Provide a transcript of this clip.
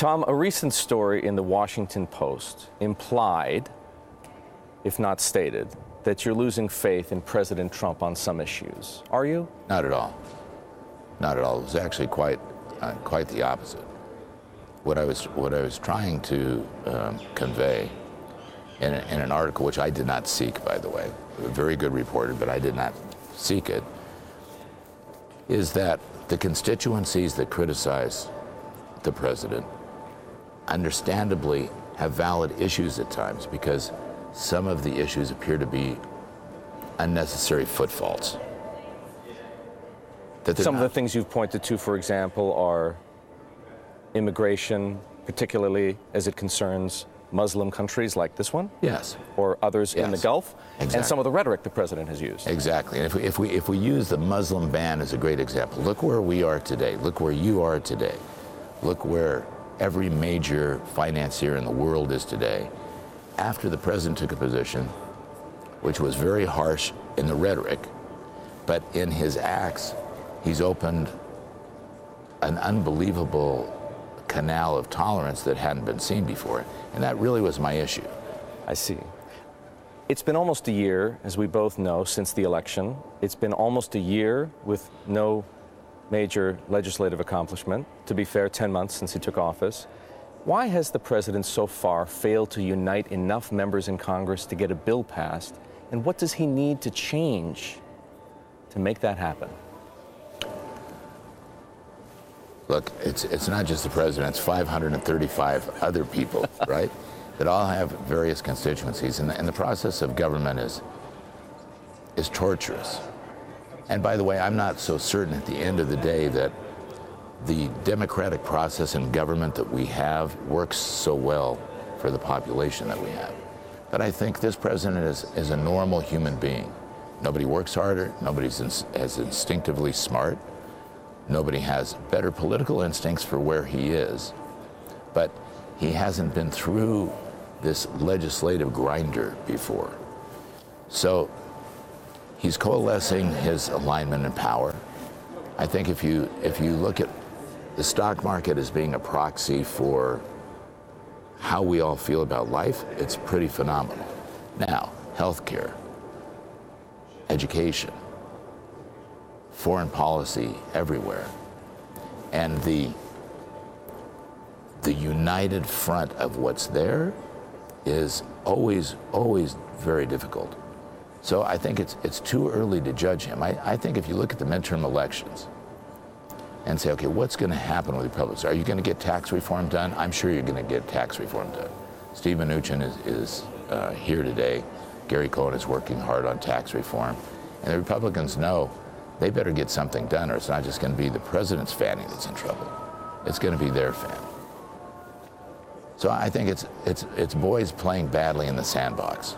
Tom, a recent story in the Washington Post implied, if not stated, that you're losing faith in President Trump on some issues. Are you? Not at all. Not at all. It was actually quite the opposite. What I was trying to convey in an article, which I did not seek, by the way, a very good reporter, but I did not seek it, is that the constituencies that criticize the president understandably have valid issues at times, because some of the issues appear to be unnecessary footfalls. Some of the things you've pointed to, for example, are immigration, particularly as it concerns Muslim countries like this one? Yes. Or others in the Gulf? Exactly. And some of the rhetoric the president has used. Exactly. And if we use the Muslim ban as a great example, look where we are today. Look where you are today. Look where every major financier in the world is today. After the president took a position which was very harsh in the rhetoric, but in his acts, he's opened an unbelievable canal of tolerance that hadn't been seen before. And that really was my issue. I see. It's been almost a year, as we both know, since the election. It's been almost a year with no major legislative accomplishment. To be fair, 10 months since he took office. Why has the president so far failed to unite enough members in Congress to get a bill passed? And what does he need to change to make that happen? Look, it's not just the president, it's 535 other people, right, that all have various constituencies. And the process of government is torturous. And by the way, I'm not so certain at the end of the day that the democratic process in government that we have works so well for the population that we have. But I think this president is a normal human being. Nobody works harder, nobody's as instinctively smart. Nobody has better political instincts for where he is, but he hasn't been through this legislative grinder before. So he's coalescing his alignment and power. I think if you look at the stock market as being a proxy for how we all feel about life, it's pretty phenomenal. Now, healthcare, education, foreign policy everywhere, and the united front of what's there is always very difficult. So I think it's too early to judge him. I think if you look at the midterm elections and say, okay, what's going to happen with Republicans? Are you going to get tax reform done? I'm sure you're going to get tax reform done. Steve Mnuchin is here today. Gary Cohn is working hard on tax reform, and the Republicans know they better get something done, or it's not just going to be the president's family that's in trouble. It's going to be their family. So I think it's boys playing badly in the sandbox.